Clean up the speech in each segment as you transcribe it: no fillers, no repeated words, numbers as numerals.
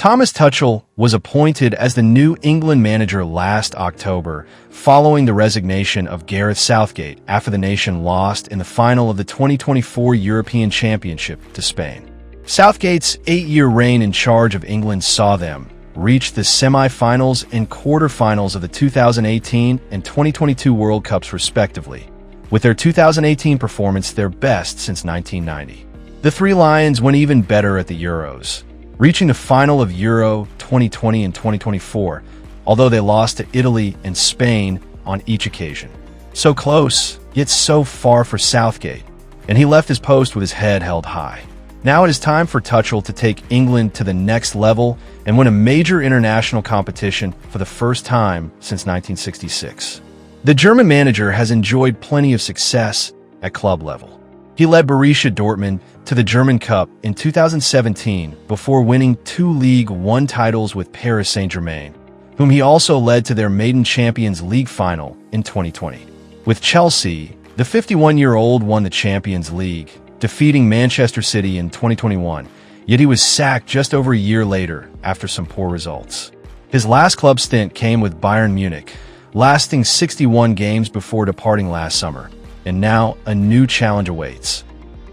Thomas Tuchel was appointed as the new England manager last October, following the resignation of Gareth Southgate after the nation lost in the final of the 2024 European Championship to Spain. Southgate's 8-year reign in charge of England saw them reach the semi-finals and quarter-finals of the 2018 and 2022 World Cups respectively, with their 2018 performance their best since 1990. The Three Lions went even better at the Euros, reaching the final of Euro 2020 and 2024, although they lost to Italy and Spain on each occasion. So close, yet so far for Southgate, and he left his post with his head held high. Now it is time for Tuchel to take England to the next level and win a major international competition for the first time since 1966. The German manager has enjoyed plenty of success at club level. He led Borussia Dortmund to the German Cup in 2017 before winning 2 League One titles with Paris Saint-Germain, whom he also led to their maiden Champions League final in 2020. With Chelsea, the 51-year-old won the Champions League, defeating Manchester City in 2021, yet he was sacked just over a year later after some poor results. His last club stint came with Bayern Munich, lasting 61 games before departing last summer, and now a new challenge awaits,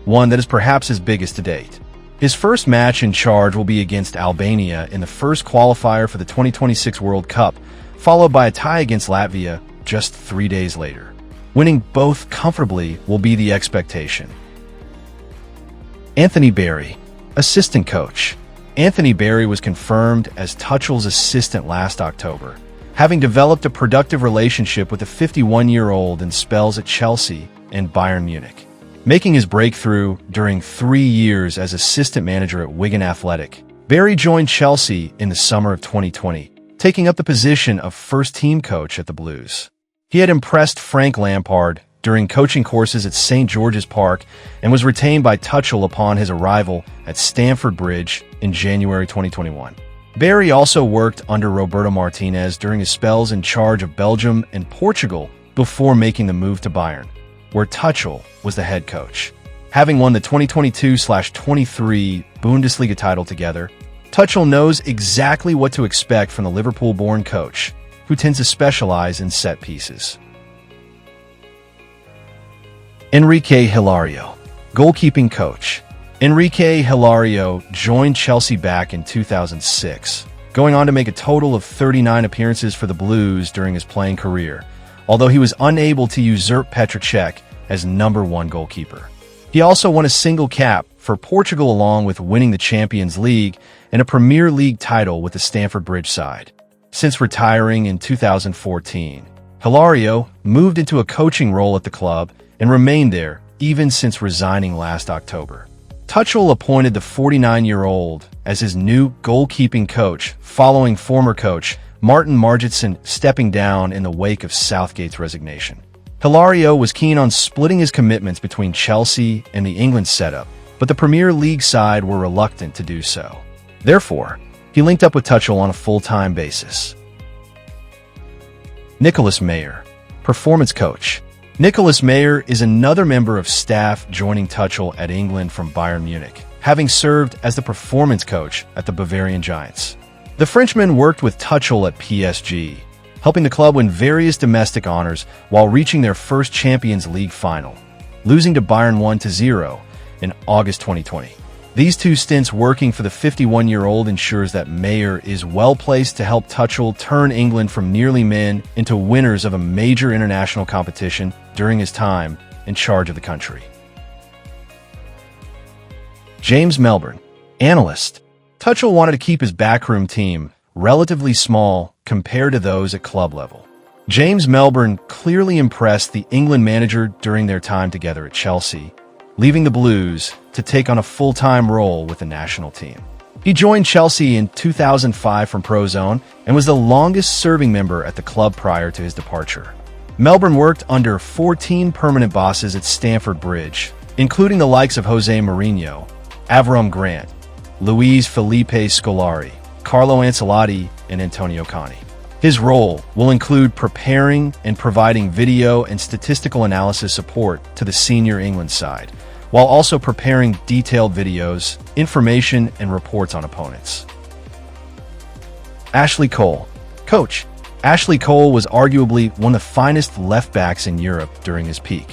one that is perhaps his biggest to date. His first match in charge will be against Albania in the first qualifier for the 2026 World Cup, followed by a tie against Latvia just 3 days later. Winning both comfortably will be the expectation. Anthony Barry, assistant coach. Anthony Barry was confirmed as Tuchel's assistant last October, having developed a productive relationship with the 51-year-old in spells at Chelsea and Bayern Munich. Making his breakthrough during 3 years as assistant manager at Wigan Athletic, Barry joined Chelsea in the summer of 2020, taking up the position of first-team coach at the Blues. He had impressed Frank Lampard during coaching courses at St. George's Park and was retained by Tuchel upon his arrival at Stamford Bridge in January 2021. Barry also worked under Roberto Martinez during his spells in charge of Belgium and Portugal before making the move to Bayern, where Tuchel was the head coach. Having won the 2022-23 Bundesliga title together, Tuchel knows exactly what to expect from the Liverpool-born coach, who tends to specialize in set pieces. Enrique Hilario, goalkeeping coach. Enrique Hilario joined Chelsea back in 2006, going on to make a total of 39 appearances for the Blues during his playing career, although he was unable to usurp Petr Cech as #1 goalkeeper. He also won a single cap for Portugal along with winning the Champions League and a Premier League title with the Stamford Bridge side. Since retiring in 2014, Hilario moved into a coaching role at the club and remained there even since resigning last October. Tuchel appointed the 49-year-old as his new goalkeeping coach following former coach Martin Margetson stepping down in the wake of Southgate's resignation. Hilario was keen on splitting his commitments between Chelsea and the England setup, but the Premier League side were reluctant to do so. Therefore, he linked up with Tuchel on a full-time basis. Nicolas Meyer, performance coach. Nicolas Meyer is another member of staff joining Tuchel at England from Bayern Munich, having served as the performance coach at the Bavarian Giants. The Frenchman worked with Tuchel at PSG, helping the club win various domestic honors while reaching their first Champions League final, losing to Bayern 1-0 in August 2020. These 2 stints working for the 51-year-old ensures that Meyer is well-placed to help Tuchel turn England from nearly men into winners of a major international competition during his time in charge of the country. James Melbourne, analyst. Tuchel wanted to keep his backroom team relatively small compared to those at club level. James Melbourne clearly impressed the England manager during their time together at Chelsea, leaving the Blues to take on a full-time role with the national team. He joined Chelsea in 2005 from Prozone and was the longest-serving member at the club prior to his departure. Melbourne worked under 14 permanent bosses at Stamford Bridge, including the likes of Jose Mourinho, Avram Grant, Luis Felipe Scolari, Carlo Ancelotti, and Antonio Conte. His role will include preparing and providing video and statistical analysis support to the senior England side, while also preparing detailed videos, information, and reports on opponents. Ashley Cole. Coach. Ashley Cole was arguably one of the finest left-backs in Europe during his peak.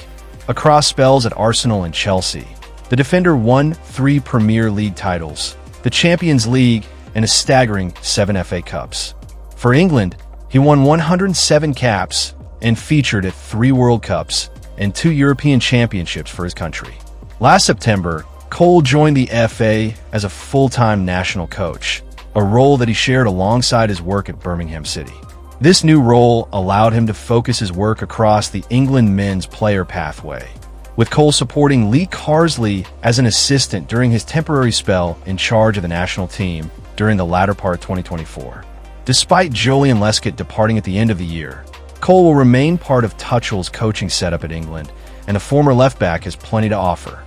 Across spells at Arsenal and Chelsea, the defender won 3 Premier League titles, the Champions League, and a staggering 7 FA Cups. For England, he won 107 caps and featured at 3 World Cups and 2 European Championships for his country. Last September, Cole joined the FA as a full-time national coach, a role that he shared alongside his work at Birmingham City. This new role allowed him to focus his work across the England men's player pathway, with Cole supporting Lee Carsley as an assistant during his temporary spell in charge of the national team during the latter part of 2024. Despite Julian Lescott departing at the end of the year, Cole will remain part of Tuchel's coaching setup at England, and the former left-back has plenty to offer.